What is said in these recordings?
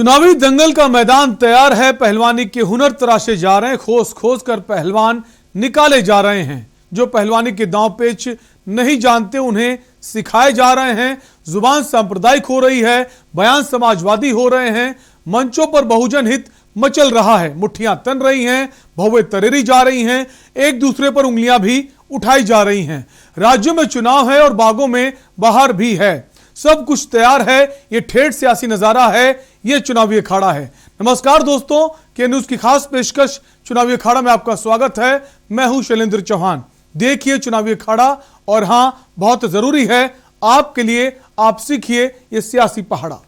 चुनावी दंगल का मैदान तैयार है। पहलवानी के हुनर तराशे जा रहे हैं। खोज खोज कर पहलवान निकाले जा रहे हैं। जो पहलवानी के दांव पेच नहीं जानते उन्हें सिखाए जा रहे हैं। जुबान सांप्रदायिक हो रही है, बयान समाजवादी हो रहे हैं। मंचों पर बहुजन हित मचल रहा है। मुट्ठियां तन रही हैं, भौवें तरेरी जा रही हैं, एक दूसरे पर उंगलियां भी उठाई जा रही हैं। राज्यों में चुनाव है और बागों में बहार भी है। सब कुछ तैयार है। ये ठेठ सियासी नजारा है, ये चुनावी अखाड़ा है। नमस्कार दोस्तों, के न्यूज की खास पेशकश चुनावी अखाड़ा में आपका स्वागत है। मैं हूं शैलेंद्र चौहान। देखिए चुनावी अखाड़ा, और हां, बहुत जरूरी है आपके लिए, आप सीखिए ये सियासी पहाड़ा।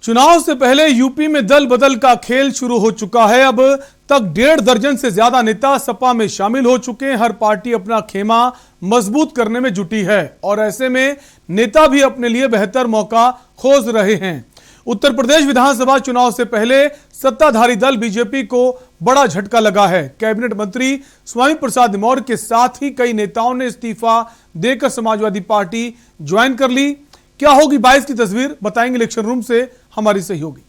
चुनाव से पहले यूपी में दल बदल का खेल शुरू हो चुका है। अब तक 1.5 दर्जन से ज्यादा नेता सपा में शामिल हो चुके हैं। हर पार्टी अपना खेमा मजबूत करने में जुटी है और ऐसे में नेता भी अपने लिए बेहतर मौका खोज रहे हैं। उत्तर प्रदेश विधानसभा चुनाव से पहले सत्ताधारी दल बीजेपी को बड़ा झटका लगा है। कैबिनेट मंत्री स्वामी प्रसाद मौर्य के साथ ही कई नेताओं ने इस्तीफा देकर समाजवादी पार्टी ज्वाइन कर ली। क्या होगी 22 की तस्वीर, बताएंगे इलेक्शन रूम से हमारी सहयोगी।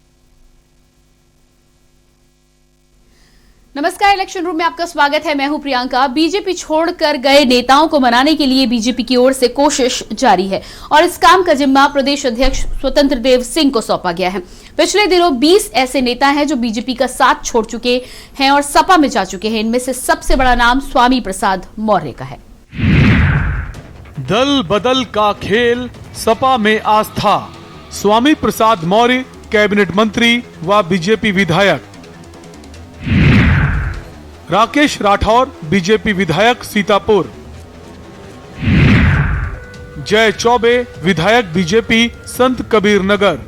नमस्कार, इलेक्शन रूम में आपका स्वागत है। मैं हूं प्रियंका। बीजेपी छोड़कर गए नेताओं को मनाने के लिए बीजेपी की ओर से कोशिश जारी है और इस काम का जिम्मा प्रदेश अध्यक्ष स्वतंत्र देव सिंह को सौंपा गया है। पिछले दिनों 20 ऐसे नेता हैं जो बीजेपी का साथ छोड़ चुके हैं और सपा में जा चुके हैं। इनमें से सबसे बड़ा नाम स्वामी प्रसाद मौर्य का है। दल बदल का खेल, सपा में आस्था। स्वामी प्रसाद मौर्य कैबिनेट मंत्री व बीजेपी विधायक। राकेश राठौर बीजेपी विधायक सीतापुर। जय चौबे विधायक बीजेपी संत कबीर नगर।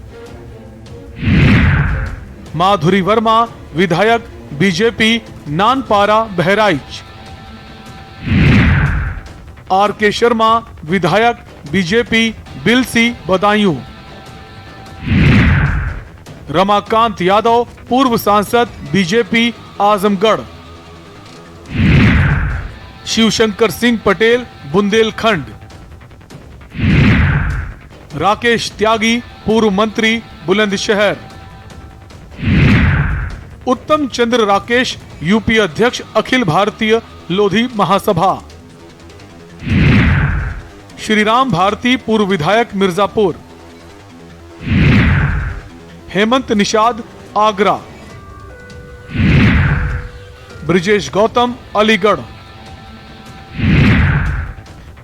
माधुरी वर्मा विधायक बीजेपी नानपारा बहराइच। आर के शर्मा विधायक बीजेपी बिलसी बदायूं। रमाकांत यादव पूर्व सांसद बीजेपी आजमगढ़। शिवशंकर सिंह पटेल बुंदेलखंड। राकेश त्यागी पूर्व मंत्री बुलंदशहर। उत्तम चंद्र राकेश यूपी अध्यक्ष अखिल भारतीय लोधी महासभा। श्रीराम भारती पूर्व विधायक मिर्जापुर। हेमंत निषाद आगरा। ब्रिजेश गौतम अलीगढ़।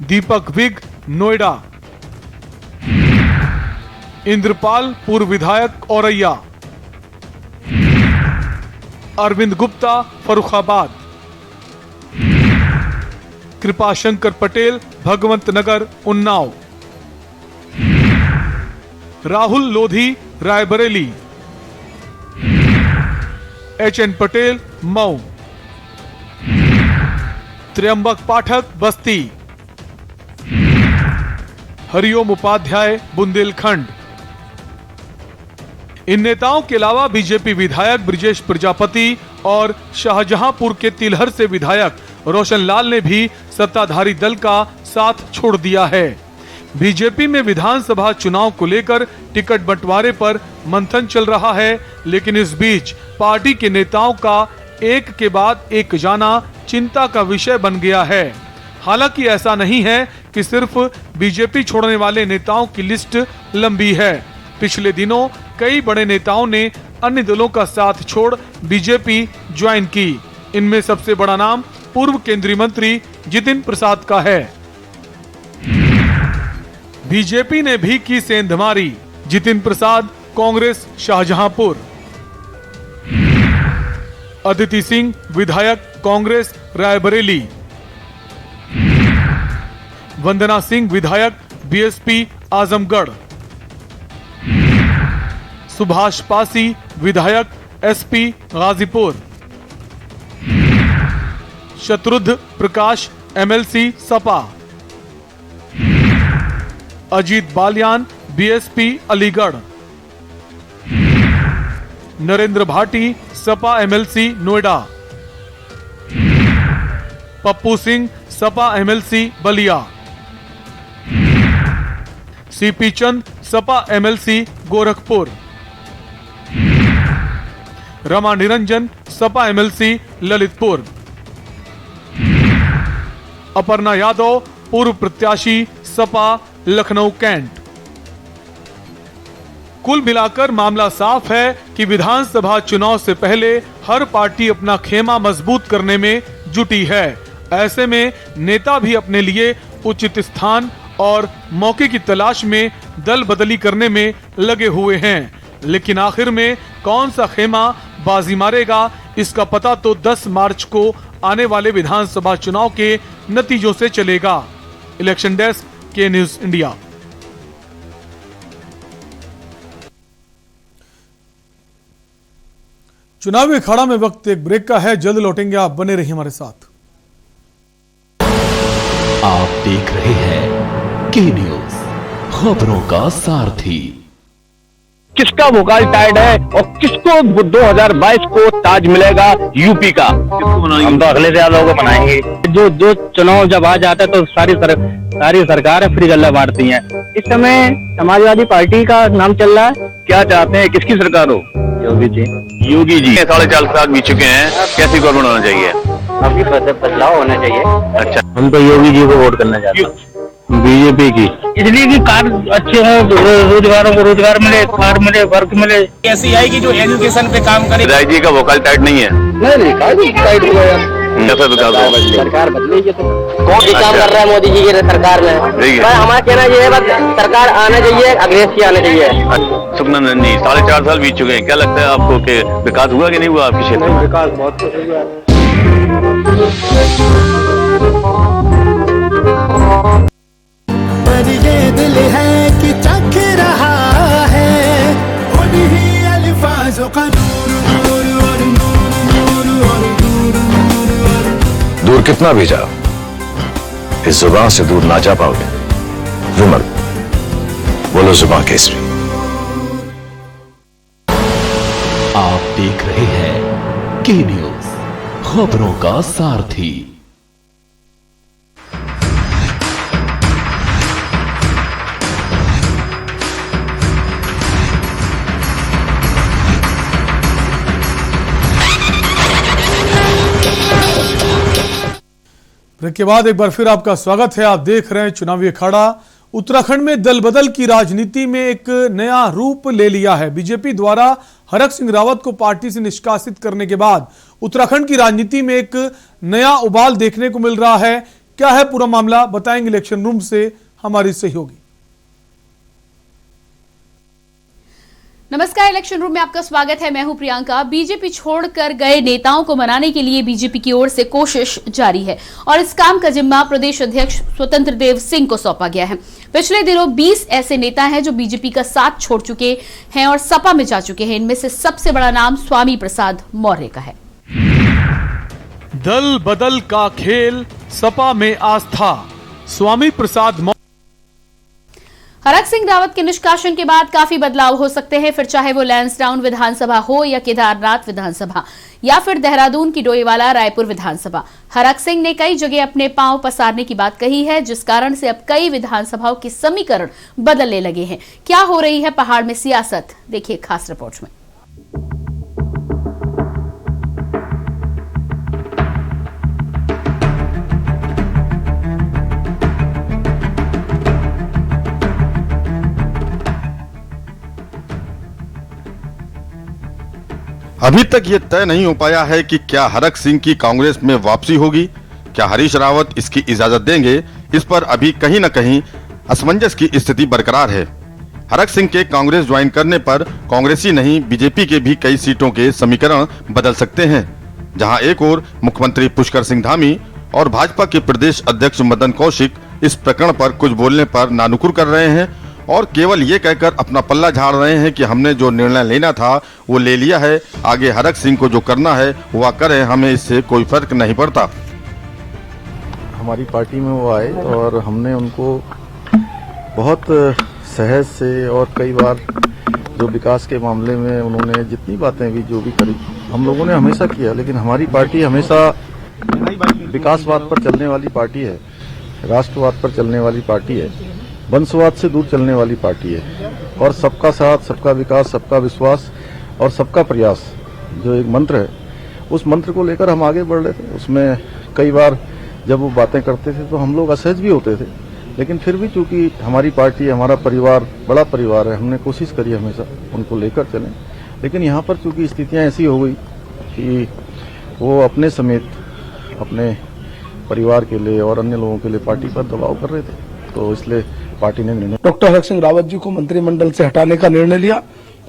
दीपक विग नोएडा। इंद्रपाल पूर्व विधायक औरैया। अरविंद गुप्ता फर्रुखाबाद। कृपाशंकर पटेल भगवंत नगर उन्नाव। राहुल लोधी रायबरेली। एच.एन. पटेल मऊ। त्र्यंबक पाठक बस्ती। हरिओम उपाध्याय बुंदेलखंड। इन नेताओं के अलावा बीजेपी विधायक ब्रिजेश प्रजापति और शाहजहांपुर के तिलहर से विधायक रोशन लाल ने भी सत्ताधारी दल का साथ छोड़ दिया है। बीजेपी में विधानसभा चुनाव को लेकर टिकट बंटवारे पर मंथन चल रहा है, लेकिन इस बीच पार्टी के नेताओं का एक के बाद एक जाना चिंता का विषय बन गया है। हालांकि ऐसा नहीं है कि सिर्फ बीजेपी छोड़ने वाले नेताओं की लिस्ट लंबी है। पिछले दिनों कई बड़े नेताओं ने अन्य दलों का साथ छोड़ बीजेपी ज्वाइन की। इनमें सबसे बड़ा नाम पूर्व केंद्रीय मंत्री जितिन प्रसाद का है। बीजेपी ने भी की सेंधमारी। जितिन प्रसाद कांग्रेस शाहजहांपुर। अदिति सिंह विधायक कांग्रेस रायबरेली। वंदना सिंह विधायक बीएसपी आजमगढ़। सुभाष पासी विधायक SP Ghazipur. Shatrughan Prakash MLC Sapa. Ajit Balyan BSP Aligarh. Narendra Bhati Sapa MLC Noida, Pappu Singh Sapa MLC Ballia, CP Chand Sapa MLC Gorakhpur, Rama Niranjan Sapa MLC Lalitpur, Aparna Yadav पूर्व प्रत्याशी सपा लखनऊ कैंट। कुल मिलाकर मामला साफ है कि विधानसभा चुनाव से पहले हर पार्टी अपना खेमा मजबूत करने में जुटी है। ऐसे में नेता भी अपने लिए उचित स्थान और मौके की तलाश में दल बदली करने में लगे हुए हैं, लेकिन आखिर में कौन सा खेमा बाजी मारेगा, इसका पता तो 10 मार्च को आने वाले विधानसभा चुनाव के नतीजों से चलेगा। इलेक्शन डेस्क के न्यूज इंडिया। चुनावी अखाड़ा में वक्त एक ब्रेक का है, जल्द लौटेंगे, आप बने रहिए हमारे साथ। आप देख रहे हैं के न्यूज, खबरों का सारथी। किसका वोकल टाइड है और किसको 2022 को ताज मिलेगा यूपी का? हम तो अगले से लोगों को बनाएंगे। जो चुनाव जब आ जाता है तो सारी सरकार फ्री गल्ला बांटती है। इस समय समाजवादी पार्टी का नाम चल रहा है। क्या चाहते हैं, किसकी सरकार हो? योगी जी 4.5 साल बीत चुके हैं, कैसी गवर्नमेंट होना चाहिए? अभी बदलाव होना चाहिए। अच्छा, हम तो योगी जी को वोट करना चाहते हैं, बीजेपी की, इसलिए कि कार्य अच्छे हो, रोजगारों को रोजगार मिले, कार्य मिले, वर्क मिले। ऐसी आएगी जो एजुकेशन पे काम करे। राय जी का वोकल टाइट नहीं है। नहीं टाइट हुआ यार। कैसा विकास हो? सरकार बदलेगी तो कौन सी काम कर रहा है मोदी जी की सरकार में? हमारा कहना ये है, बस सरकार आना चाहिए, अग्रेसी आना चाहिए। सुखना नंदी 4.5 साल बीत चुके हैं, क्या लगता है आपको कि विकास हुआ कि नहीं हुआ आपके क्षेत्र में? विकास बहुत हुआ। ये दिल है कि चख रहा है उन्हीं अल्फाजों का दूर कितना भी जाओ, इस जुबान से दूर ना जा पाओगे। विमल, बोलो जुबान केसरी। आप देख रहे हैं के न्यूज, खबरों का सारथी। ब्रेक के बाद एक बार फिर आपका स्वागत है। आप देख रहे हैं चुनावी अखाड़ा। उत्तराखंड में दल बदल की राजनीति में एक नया रूप ले लिया है। बीजेपी द्वारा हरक सिंह रावत को पार्टी से निष्कासित करने के बाद उत्तराखंड की राजनीति में एक नया उबाल देखने को मिल रहा है। क्या है पूरा मामला, बताएंगे इलेक्शन रूम से हमारी सहयोगी। नमस्कार, इलेक्शन रूम में आपका स्वागत है। मैं हूं प्रियंका। बीजेपी छोड़कर गए नेताओं को मनाने के लिए बीजेपी की ओर से कोशिश जारी है और इस काम का जिम्मा प्रदेश अध्यक्ष स्वतंत्र देव सिंह को सौंपा गया है। पिछले दिनों 20 ऐसे नेता हैं जो बीजेपी का साथ छोड़ चुके हैं और सपा में जा चुके हैं। इनमें से सबसे बड़ा नाम स्वामी प्रसाद मौर्य का है। दल बदल का खेल, सपा में आस्था। स्वामी प्रसाद मौर्य। हरक सिंह रावत के निष्कासन के बाद काफी बदलाव हो सकते हैं, फिर चाहे वो लैंसडाउन विधानसभा हो या केदारनाथ विधानसभा या फिर देहरादून की डोईवाला रायपुर विधानसभा। हरक सिंह ने कई जगह अपने पांव पसारने की बात कही है, जिस कारण से अब कई विधानसभाओं के समीकरण बदलने लगे हैं। क्या हो रही है पहाड़ में सियासत, देखिए खास रिपोर्ट में। अभी तक ये तय नहीं हो पाया है कि क्या हरक सिंह की कांग्रेस में वापसी होगी, क्या हरीश रावत इसकी इजाजत देंगे। इस पर अभी कहीं न कहीं असमंजस की स्थिति बरकरार है। हरक सिंह के कांग्रेस ज्वाइन करने पर कांग्रेसी नहीं बीजेपी के भी कई सीटों के समीकरण बदल सकते हैं। जहां एक ओर मुख्यमंत्री पुष्कर सिंह धामी और भाजपा के प्रदेश अध्यक्ष मदन कौशिक इस प्रकरण पर कुछ बोलने पर नानुकुर कर रहे हैं और केवल ये कहकर अपना पल्ला झाड़ रहे हैं कि हमने जो निर्णय लेना था वो ले लिया है, आगे हरक सिंह को जो करना है वह करें, हमें इससे कोई फर्क नहीं पड़ता। हमारी पार्टी में वो आए और हमने उनको बहुत सहज से और कई बार जो विकास के मामले में उन्होंने जितनी बातें भी जो भी करी हम लोगों ने हमेशा किया, लेकिन हमारी पार्टी हमेशा विकासवाद पर चलने वाली पार्टी है, राष्ट्रवाद पर चलने वाली पार्टी है, वंशवाद से दूर चलने वाली पार्टी है और सबका साथ, सबका विकास, सबका विश्वास और सबका प्रयास जो एक मंत्र है, उस मंत्र को लेकर हम आगे बढ़ रहे थे। उसमें कई बार जब वो बातें करते थे तो हम लोग असहज भी होते थे, लेकिन फिर भी चूंकि हमारी पार्टी, हमारा परिवार बड़ा परिवार है, हमने कोशिश करी हमेशा उनको लेकर चलें। लेकिन यहाँ पर चूंकि स्थितियाँ ऐसी हो गई कि वो अपने समेत अपने परिवार के लिए और अन्य लोगों के लिए पार्टी पर दबाव कर रहे थे, तो इसलिए पार्टी ने निर्णय डॉक्टर हरक सिंह रावत जी को मंत्रिमंडल से हटाने का निर्णय लिया।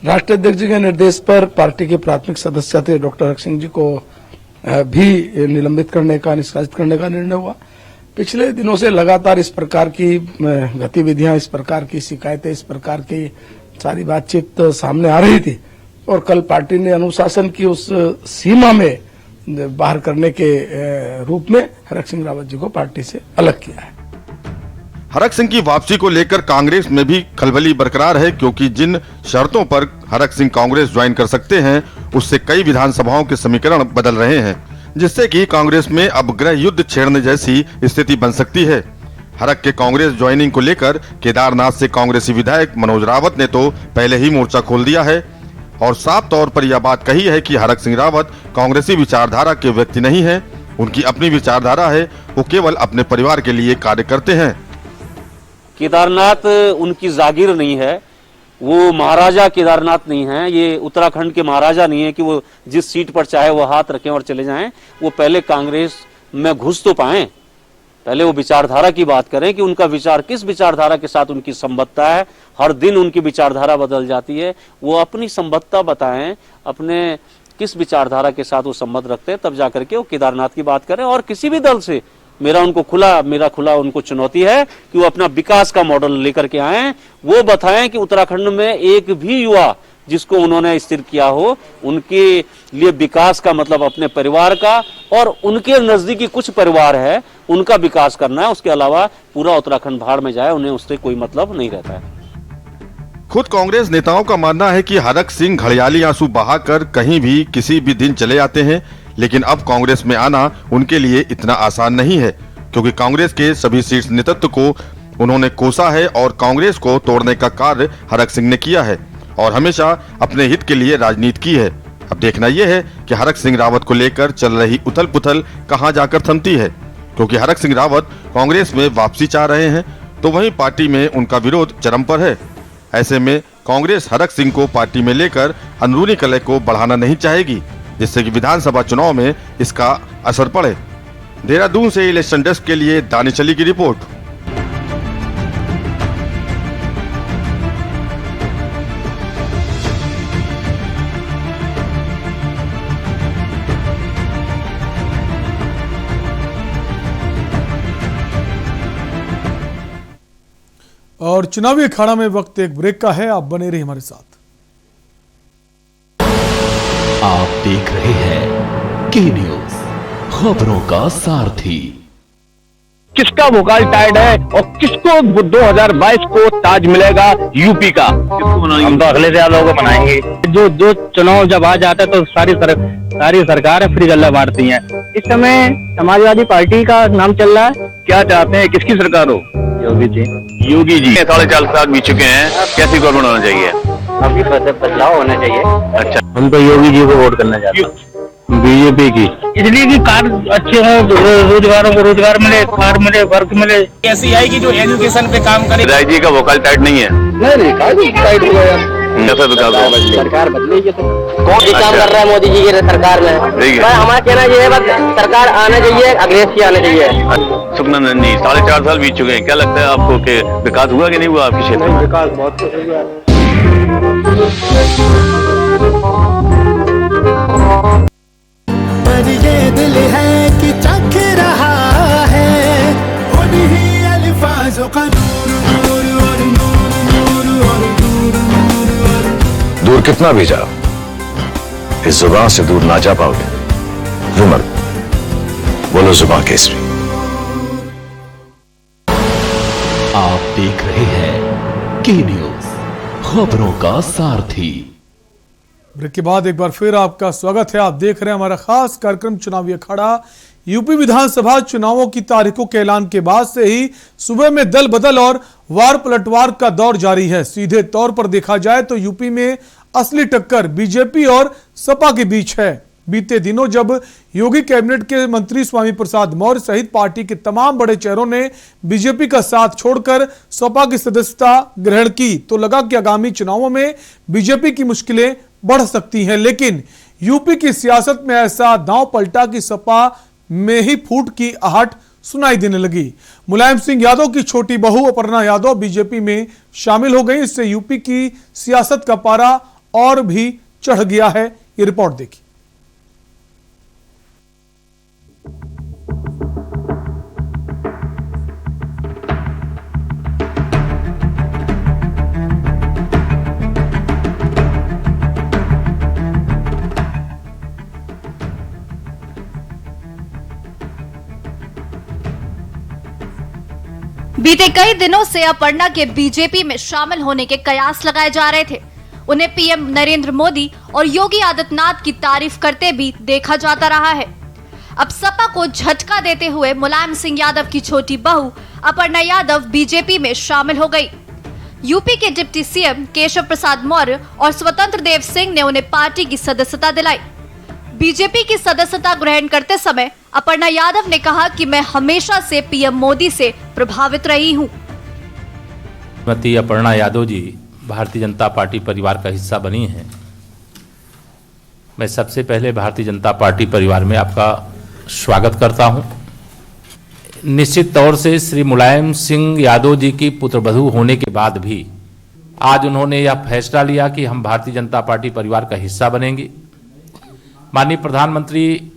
राष्ट्रीय अध्यक्ष जी के निर्देश पर पार्टी के प्राथमिक सदस्य थे डॉक्टर हरक सिंह जी को भी निलंबित करने का, निष्कासित करने का निर्णय हुआ। पिछले दिनों से लगातार इस प्रकार की गतिविधियां, इस प्रकार की शिकायतें, इस प्रकार की सारी बातचीत सामने आ रही थी और कल पार्टी ने अनुशासन की उस सीमा में बाहर करने के रूप में हरक सिंह रावत जी को पार्टी से अलग किया है। हरक सिंह की वापसी को लेकर कांग्रेस में भी खलबली बरकरार है, क्योंकि जिन शर्तों पर हरक सिंह कांग्रेस ज्वाइन कर सकते हैं उससे कई विधानसभाओं के समीकरण बदल रहे हैं, जिससे कि कांग्रेस में अब गृह युद्ध छेड़ने जैसी स्थिति बन सकती है। हरक के कांग्रेस ज्वाइनिंग को लेकर केदारनाथ से कांग्रेसी विधायक मनोज रावत ने तो पहले ही मोर्चा खोल दिया है और साफ तौर पर यह बात कही है कि हरक सिंह रावत कांग्रेसी विचारधारा के व्यक्ति नहीं है, उनकी अपनी विचारधारा है, वो केवल अपने परिवार के लिए कार्य करते हैं। केदारनाथ उनकी जागीर नहीं है, वो महाराजा केदारनाथ नहीं है, ये उत्तराखंड के महाराजा नहीं है कि वो जिस सीट पर चाहे वो हाथ रखें और चले जाएं। वो पहले कांग्रेस में घुस तो पाएं, पहले वो विचारधारा की बात करें कि उनका विचार किस विचारधारा के साथ उनकी संबद्धता है। हर दिन उनकी विचारधारा बदल जाती है, वो अपनी संबद्धता बताएं, अपने किस विचारधारा के साथ वो संबद्ध रखते हैं, तब जाकर के वो केदारनाथ की बात करें। और किसी भी दल से मेरा खुला उनको चुनौती है कि वो अपना विकास का मॉडल लेकर के आए, वो बताएं कि उत्तराखंड में एक भी युवा जिसको उन्होंने स्थिर किया हो, उनके लिए विकास का मतलब अपने परिवार का और उनके नजदीकी कुछ परिवार है उनका विकास करना है, उसके अलावा पूरा उत्तराखंड भाड़ में जाए, उन्हें उससे कोई मतलब नहीं रहता है। खुद कांग्रेस नेताओं का मानना है कि हरक सिंह घड़ियाली आंसू बहाकर कहीं भी किसी भी दिन चले जाते हैं, लेकिन अब कांग्रेस में आना उनके लिए इतना आसान नहीं है, क्योंकि कांग्रेस के सभी शीर्ष नेतृत्व को उन्होंने कोसा है और कांग्रेस को तोड़ने का कार्य हरक सिंह ने किया है और हमेशा अपने हित के लिए राजनीति की है। अब देखना यह है कि हरक सिंह रावत को लेकर चल रही उथल पुथल कहां जाकर थमती है, क्योंकि हरक सिंह रावत कांग्रेस में वापसी चाह रहे हैं तो वहीं पार्टी में उनका विरोध चरम पर है। ऐसे में कांग्रेस हरक सिंह को पार्टी में लेकर अंदरूनी कलह को बढ़ाना नहीं चाहेगी, जिससे कि विधानसभा चुनाव में इसका असर पड़े। देहरादून से इलेक्शन डेस्क के लिए दानिश अली की रिपोर्ट। और चुनावी अखाड़ा में वक्त एक ब्रेक का है, आप बने रहिए हमारे साथ। आप देख रहे हैं के न्यूज, खबरों का सारथी। किसका वोकल टाइड है और किसको 2022 को ताज मिलेगा यूपी का? हम तो अगले ज्यादा को बनाएंगे। जो चुनाव जब आ जाता है तो सारी सरकार फ्री गल्ला बांटती है। इस समय समाजवादी पार्टी का नाम चल रहा है। क्या चाहते हैं, किसकी सरकार हो? योगी जी। 4.5 साल बीत चुके हैं, कैसी गवर्नमेंट होना चाहिए? अभी बदलाव होना चाहिए। अच्छा, हम तो योगी जी को वोट करना चाहते हैं, बीजेपी की, इसलिए कि कार्य अच्छे हो, रोजगारों को रोजगार मिले, कार मिले, वर्क मिले। ऐसी आएगी जो एजुकेशन पे काम करे। राय जी का वोकल टाइट नहीं है। नहीं टाइट हुआ यार। कैसा विकास होगा? सरकार बदलेगी तो कौन जी काम कर रहा है मोदी जी की सरकार में? हमारा कहना ये है, बस सरकार आना चाहिए, अग्रेसर आना चाहिए। सुखना नहीं, 4.5 साल बीत चुके हैं, क्या लगता है आपको कि विकास हुआ कि नहीं हुआ आपके क्षेत्र में? विकास बहुत हुआ। पर ये दिल है कि चख रहा है उन्हीं अल्फाजों का दूर कितना भी जाओ, इस जुबान से दूर ना जा पाओगे। विमल, बोलो जुबान केसरी। आप देख रहे हैं के न्यूज, खबरों का सारथी। ब्रेक के बाद एक बार फिर आपका स्वागत है। आप देख रहे हैं हमारा खास कार्यक्रम चुनावी अखाड़ा। यूपी विधानसभा चुनावों की तारीखों के ऐलान के बाद से ही सुबह में दल बदल और वार पलटवार का दौर जारी है। सीधे तौर पर देखा जाए तो यूपी में असली टक्कर बीजेपी और सपा के बीच है। बीते दिनों जब योगी कैबिनेट के मंत्री स्वामी प्रसाद मौर्य सहित पार्टी के तमाम बड़े चेहरों ने बीजेपी का साथ छोड़कर सपा की सदस्यता ग्रहण की तो लगा कि आगामी चुनावों में बीजेपी की मुश्किलें बढ़ सकती हैं। लेकिन यूपी की सियासत में ऐसा दांव पलटा कि सपा में ही फूट की आहट सुनाई देने लगी। मुलायम सिंह यादव की छोटी बहू अपर्णा यादव बीजेपी में शामिल हो गई। इससे यूपी की सियासत का पारा और भी चढ़ गया है। ये रिपोर्ट देखिए। बीते कई दिनों से अपर्णा के बीजेपी में शामिल होने के कयास लगाए जा रहे थे। उन्हें पीएम नरेंद्र मोदी और योगी आदित्यनाथ की तारीफ करते भी देखा जाता रहा है। अब सपा को झटका देते हुए मुलायम सिंह यादव की छोटी बहू अपर्णा यादव बीजेपी में शामिल हो गई। यूपी के डिप्टी सीएम केशव प्रसाद मौर्य और स्वतंत्र देव सिंह ने उन्हें पार्टी की सदस्यता दिलाई। बीजेपी की सदस्यता ग्रहण करते समय अपर्णा यादव ने कहा कि मैं हमेशा से पीएम मोदी से प्रभावित रही हूं। श्रीमती अपर्णा यादव जी भारतीय जनता पार्टी परिवार का हिस्सा बनी हैं। मैं सबसे पहले भारतीय जनता पार्टी परिवार में आपका स्वागत करता हूं। निश्चित तौर से श्री मुलायम सिंह यादव जी की पुत्रवधू होने के बाद भी आज उन्होंने यह फैसला लिया कि हम भारतीय जनता पार्टी परिवार का हिस्सा बनेंगे। माननीय प्रधानमंत्री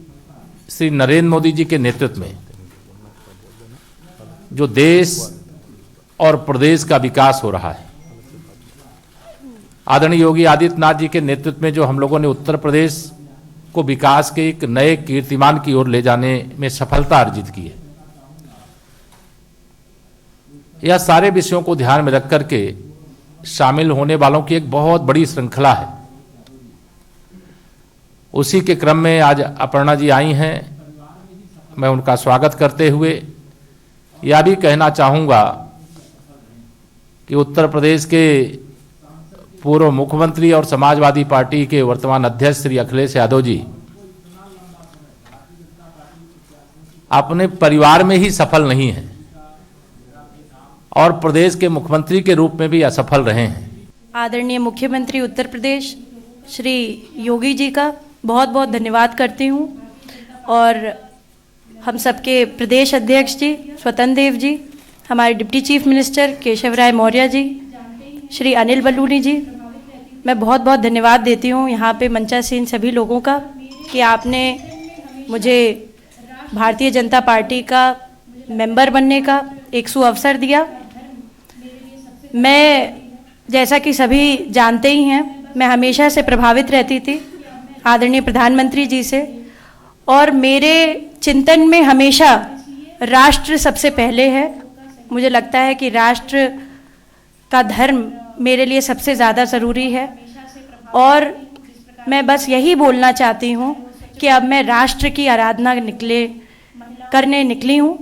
श्री नरेंद्र मोदी जी के नेतृत्व में जो देश और प्रदेश का विकास हो रहा है, आदरणीय योगी आदित्यनाथ जी के नेतृत्व में जो हम लोगों ने उत्तर प्रदेश को विकास के एक नए कीर्तिमान की ओर ले जाने में सफलता अर्जित की है, यह सारे विषयों को ध्यान में रख करके शामिल होने वालों की एक बहुत बड़ी श्रृंखला है। उसी के क्रम में आज अपर्णा जी आई हैं। मैं उनका स्वागत करते हुए यह भी कहना चाहूँगा कि उत्तर प्रदेश के पूर्व मुख्यमंत्री और समाजवादी पार्टी के वर्तमान अध्यक्ष श्री अखिलेश यादव जी अपने परिवार में ही सफल नहीं हैं और प्रदेश के मुख्यमंत्री के रूप में भी असफल रहे हैं। आदरणीय मुख्यमंत्री उत्तर प्रदेश श्री योगी जी का बहुत बहुत धन्यवाद करती हूँ और हम सबके प्रदेश अध्यक्ष जी स्वतंत्र देव जी, हमारे डिप्टी चीफ मिनिस्टर केशव राय मौर्य जी, श्री अनिल बलूनी जी, मैं बहुत बहुत धन्यवाद देती हूँ यहाँ पे मंचासीन सभी लोगों का कि आपने मुझे भारतीय जनता पार्टी का मेंबर बनने का एक सुअवसर दिया। मैं जैसा कि सभी जानते ही हैं, मैं हमेशा से प्रभावित रहती थी आदरणीय प्रधानमंत्री जी से और मेरे चिंतन में हमेशा राष्ट्र सबसे पहले है। मुझे लगता है कि राष्ट्र का धर्म मेरे लिए सबसे ज़्यादा ज़रूरी है और मैं बस यही बोलना चाहती हूँ कि अब मैं राष्ट्र की आराधना करने निकली हूँ।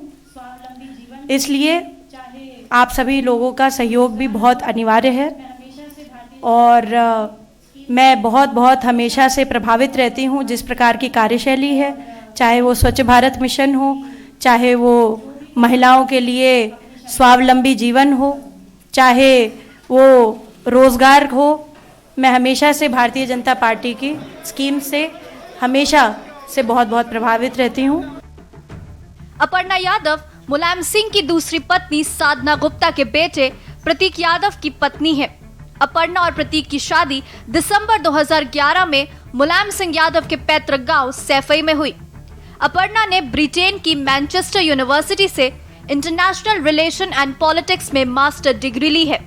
इसलिए आप सभी लोगों का सहयोग भी बहुत अनिवार्य है और मैं बहुत बहुत हमेशा से प्रभावित रहती हूँ जिस प्रकार की कार्यशैली है, चाहे वो स्वच्छ भारत मिशन हो, चाहे वो महिलाओं के लिए स्वावलंबी जीवन हो, चाहे वो रोजगार हो। मैं हमेशा से भारतीय जनता पार्टी की स्कीम से हमेशा से बहुत बहुत प्रभावित रहती हूँ। अपर्णा यादव मुलायम सिंह की दूसरी पत्नी साधना गुप्ता के बेटे प्रतीक यादव की पत्नी है। अपर्णा और प्रतीक की शादी दिसंबर 2011 में मुलायम सिंह यादव के पैतृक गांव सैफई में हुई। अपर्णा ने ब्रिटेन की मैनचेस्टर यूनिवर्सिटी से इंटरनेशनल रिलेशन एंड पॉलिटिक्स में मास्टर डिग्री ली है।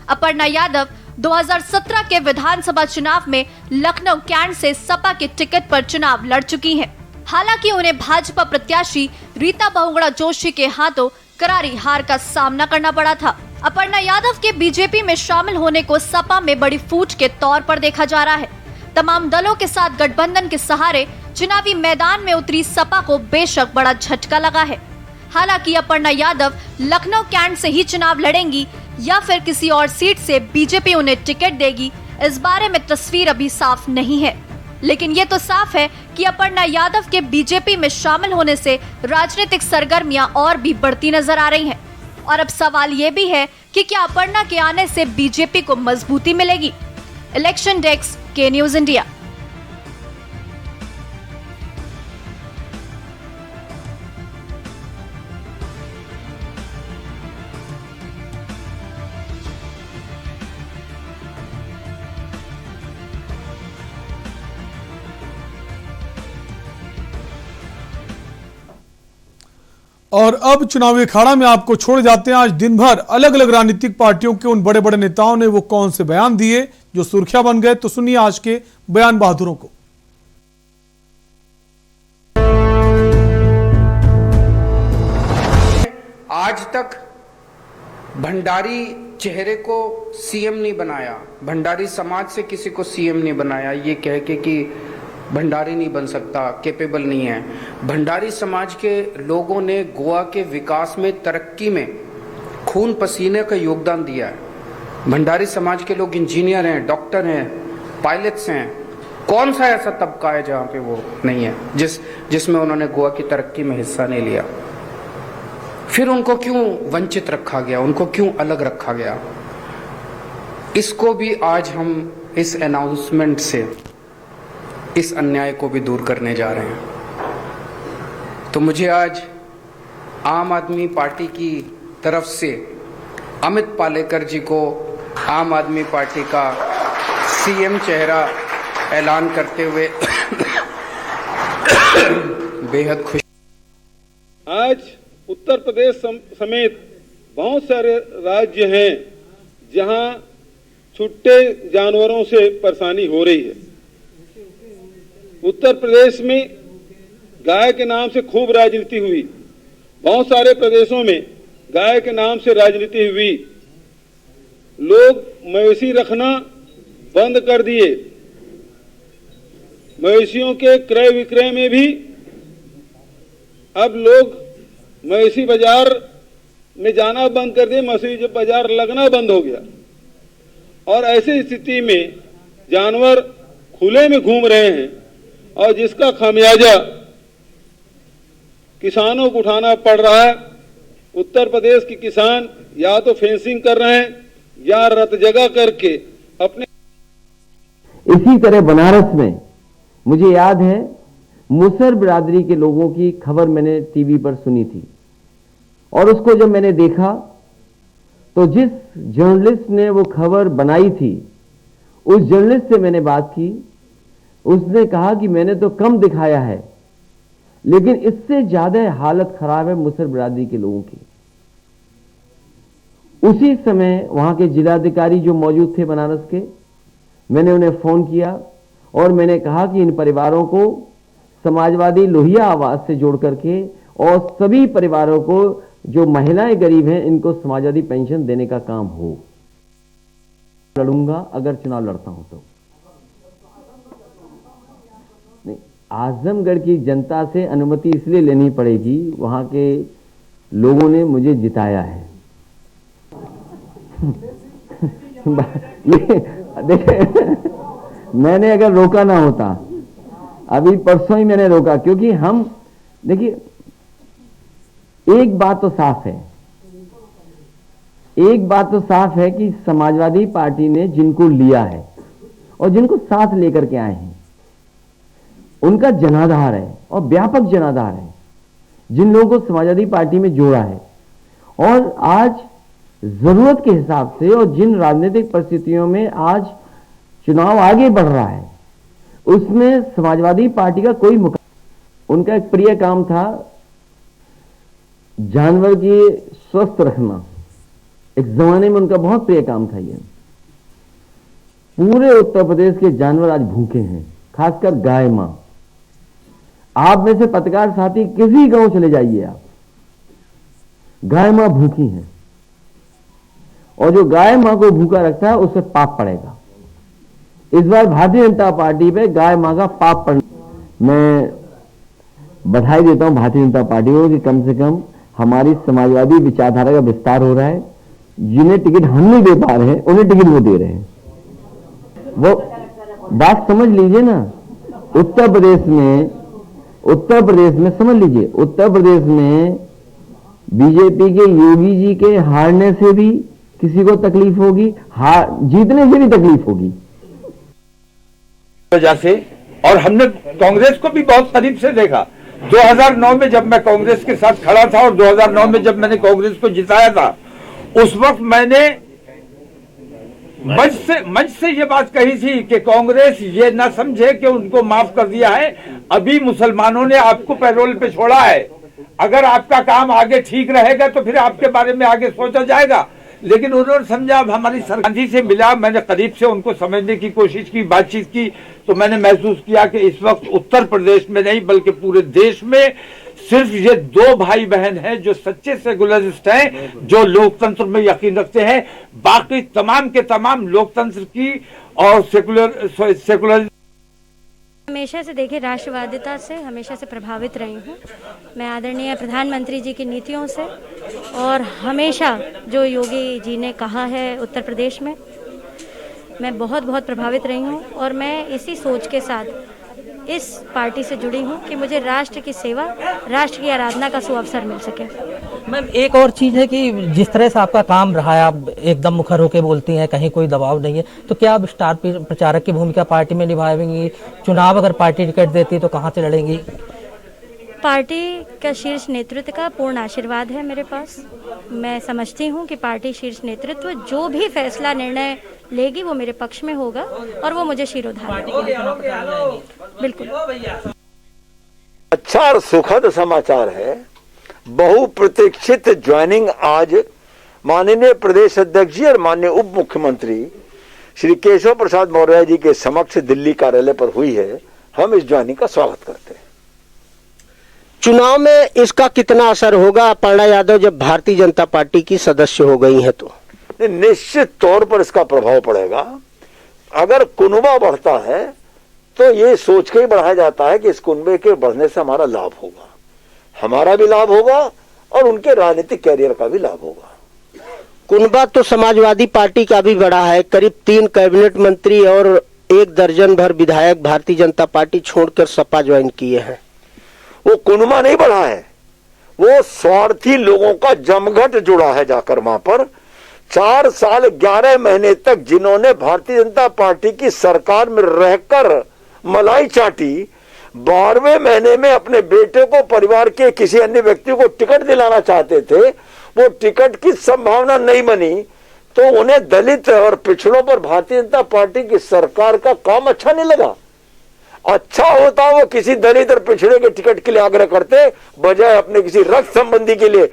अपर्णा यादव 2017 के विधानसभा चुनाव में लखनऊ कैंट से सपा के टिकट पर चुनाव लड़ चुकी हैं। हालांकि उन्हें भाजपा प्रत्याशी रीता बहुगुणा जोशी के हाथों करारी हार का सामना करना पड़ा था। अपर्णा यादव के बीजेपी में शामिल होने को सपा में बड़ी फूट के तौर पर देखा जा रहा है। तमाम दलों के साथ गठबंधन के सहारे चुनावी मैदान में उतरी सपा को बेशक बड़ा झटका लगा है। हालांकि अपर्णा यादव लखनऊ कैंट से ही चुनाव लड़ेंगी या फिर किसी और सीट से बीजेपी उन्हें टिकट देगी, इस बारे में तस्वीर अभी साफ नहीं है। लेकिन ये तो साफ है कि अपर्णा यादव के बीजेपी में शामिल होने से राजनीतिक सरगर्मियां और भी बढ़ती नजर आ रही हैं। और अब सवाल ये भी है कि क्या अपर्णा के आने से बीजेपी को मजबूती मिलेगी। इलेक्शन डेस्क, के न्यूज इंडिया। और अब चुनावी अखाड़ा में आपको छोड़ जाते हैं। आज दिन भर अलग अलग राजनीतिक पार्टियों के उन बड़े बड़े नेताओं ने वो कौन से बयान दिए जो सुर्खियां बन गए, तो सुनिए आज के बयान बहादुरों को। आज तक भंडारी चेहरे को सीएम नहीं बनाया, भंडारी समाज से किसी को सीएम नहीं बनाया, ये कह के कि भंडारी नहीं बन सकता, कैपेबल नहीं है। भंडारी समाज के लोगों ने गोवा के विकास में, तरक्की में खून पसीने का योगदान दिया है। भंडारी समाज के लोग इंजीनियर हैं, डॉक्टर हैं, पायलट्स हैं। कौन सा ऐसा तबका है जहां पे वो नहीं है, जिसमें उन्होंने गोवा की तरक्की में हिस्सा नहीं लिया? फिर उनको क्यों वंचित रखा गया, उनको क्यों अलग रखा गया? इसको भी आज हम इस अनाउंसमेंट से इस अन्याय को भी दूर करने जा रहे हैं। तो मुझे आज आम आदमी पार्टी की तरफ से अमित पालेकर जी को आम आदमी पार्टी का सीएम चेहरा ऐलान करते हुए बेहद खुश। आज उत्तर प्रदेश समेत बहुत सारे राज्य हैं जहां छुट्टे जानवरों से परेशानी हो रही है। उत्तर प्रदेश में गाय के नाम से खूब राजनीति हुई, बहुत सारे प्रदेशों में गाय के नाम से राजनीति हुई। लोग मवेशी रखना बंद कर दिए, मवेशियों के क्रय विक्रय में भी अब लोग मवेशी बाजार में जाना बंद कर दिए, मवेशी बाजार लगना बंद हो गया। और ऐसी स्थिति में जानवर खुले में घूम रहे हैं और जिसका खामियाजा किसानों को उठाना पड़ रहा है। उत्तर प्रदेश के किसान या तो फेंसिंग कर रहे हैं या रत जगह करके अपने। इसी तरह बनारस में मुझे याद है मुसहर बिरादरी के लोगों की खबर मैंने टीवी पर सुनी थी, और उसको जब मैंने देखा तो जिस जर्नलिस्ट ने वो खबर बनाई थी उस जर्नलिस्ट से मैंने बात की। उसने कहा कि मैंने तो कम दिखाया है, लेकिन इससे ज्यादा हालत खराब है मुसहर बिरादरी के लोगों की। उसी समय वहां के जिलाधिकारी जो मौजूद थे बनारस के, मैंने उन्हें फोन किया और मैंने कहा कि इन परिवारों को समाजवादी लोहिया आवाज से जोड़ करके और सभी परिवारों को जो महिलाएं गरीब हैं इनको समाजवादी पेंशन देने का काम हो। लड़ूंगा अगर चुनाव लड़ता हूं तो। नहीं, आजमगढ़ की जनता से अनुमति इसलिए लेनी पड़ेगी, वहां के लोगों ने मुझे जिताया है। ये देखिए, मैंने अगर रोका ना होता, अभी परसों ही मैंने रोका, क्योंकि हम देखिए एक बात तो साफ है, एक बात तो साफ है कि समाजवादी पार्टी ने जिनको लिया है और जिनको साथ लेकर के आए हैं उनका जनाधार है और व्यापक जनाधार है, जिन लोगों को समाजवादी पार्टी में जोड़ा है। और आज जरूरत के हिसाब से और जिन राजनीतिक परिस्थितियों में आज चुनाव आगे बढ़ रहा है उसमें समाजवादी पार्टी का कोई उनका एक प्रिय काम था जानवर की स्वस्थ रखना। एक जमाने में उनका बहुत प्रिय काम था ये। पूरे उत्तर प्रदेश के जानवर आज भूखे हैं, खासकर गाय मां। आप में से पत्रकार साथी किसी गांव चले जाइए, आप गाय मां भूखी हैं। और जो गाय मां को भूखा रखता है उससे पाप पड़ेगा। इस बार भारतीय जनता पार्टी पे गाय मां का पाप पड़। मैं बधाई देता हूं भारतीय जनता पार्टी को कि कम से कम हमारी समाजवादी विचारधारा का विस्तार हो रहा है। जिन्हें टिकट हम नहीं दे पा रहे हैं उन्हें टिकट वो दे रहे हैं। वो बात समझ लीजिए ना, उत्तर प्रदेश में समझ लीजिए, उत्तर प्रदेश में बीजेपी के योगी जी के हारने से भी किसी को तकलीफ होगी, जीतने से भी तकलीफ होगी वजह से। और हमने कांग्रेस को भी बहुत करीब से देखा। 2009 में जब मैं कांग्रेस के साथ खड़ा था और 2009 में जब मैंने कांग्रेस को जिताया था, उस वक्त मैंने मंच से ये बात कही थी कि कांग्रेस ये ना समझे कि उनको माफ कर दिया है, अभी मुसलमानों ने आपको पैरोल पे छोड़ा है, अगर आपका काम आगे ठीक रहेगा तो फिर आपके बारे में आगे सोचा जाएगा। लेकिन उन्होंने समझा। अब हमारी सरकार गांधी से मिला, मैंने करीब से उनको समझने की कोशिश की, बातचीत की, तो मैंने महसूस किया कि इस वक्त उत्तर प्रदेश में नहीं बल्कि पूरे देश में सिर्फ ये दो भाई बहन हैं जो सच्चे सेकुलरिस्ट हैं, जो लोकतंत्र में यकीन रखते हैं। बाकी तमाम के तमाम लोकतंत्र की और सेकुलर हमेशा से देखिए राष्ट्रवादिता से हमेशा से प्रभावित रही हूँ मैं, आदरणीय प्रधानमंत्री जी की नीतियों से, और हमेशा जो योगी जी ने कहा है उत्तर प्रदेश में, मैं बहुत प्रभावित रही हूँ। और मैं इसी सोच के साथ इस पार्टी से जुड़ी हूँ कि मुझे राष्ट्र की सेवा, राष्ट्र की आराधना का सुअवसर मिल सके। मैम एक और चीज़ है कि जिस तरह से आपका काम रहा है, आप एकदम मुखर होकर बोलती हैं, कहीं कोई दबाव नहीं है, तो क्या आप स्टार प्रचारक की भूमिका पार्टी में निभाएंगी? चुनाव अगर पार्टी टिकट देती तो कहाँ से लड़ेंगी? पार्टी का शीर्ष नेतृत्व का पूर्ण आशीर्वाद है मेरे पास। मैं समझती हूँ कि पार्टी शीर्ष नेतृत्व जो भी फैसला निर्णय लेगी वो मेरे पक्ष में होगा और वो मुझे शिरोधार्य बिल्कुल। अच्छा और सुखद समाचार है, बहुप्रतीक्षित ज्वाइनिंग आज माननीय प्रदेश अध्यक्ष जी और माननीय उप मुख्यमंत्री श्री केशव प्रसाद मौर्य जी के समक्ष दिल्ली कार्यालय पर हुई है। हम इस ज्वाइनिंग का स्वागत करते हैं। चुनाव में इसका कितना असर होगा अपर्णा यादव जब भारतीय जनता पार्टी की सदस्य हो गई है? तो निश्चित तौर पर इसका प्रभाव पड़ेगा। अगर कुनबा बढ़ता है तो ये सोच के ही बढ़ाया जाता है कि इस कुनबे के बढ़ने से हमारा लाभ होगा, हमारा भी लाभ होगा और उनके राजनीतिक कैरियर का भी लाभ होगा। कुनबा तो समाजवादी पार्टी का भी बड़ा है, करीब 3 कैबिनेट मंत्री और 1 दर्जन भर विधायक भारतीय जनता पार्टी छोड़कर सपा ज्वाइन किए हैं। वो कुनबा नहीं बढ़ा है, वो स्वार्थी लोगों का जमघट जुड़ा है जाकर वहां पर। 4 साल 11 महीने तक जिन्होंने भारतीय जनता पार्टी की सरकार में रहकर मलाई चाटी, 12वें महीने में अपने बेटे को परिवार के किसी अन्य व्यक्ति को टिकट दिलाना चाहते थे, वो टिकट की संभावना नहीं बनी, तो उन्हें दलित और पिछड़ों पर भारतीय जनता पार्टी की सरकार का काम अच्छा नहीं लगा। अच्छा होता वो किसी दलित और पिछड़े के टिकट के लिए आग्रह करते बजाय अपने किसी रक्त संबंधी के लिए।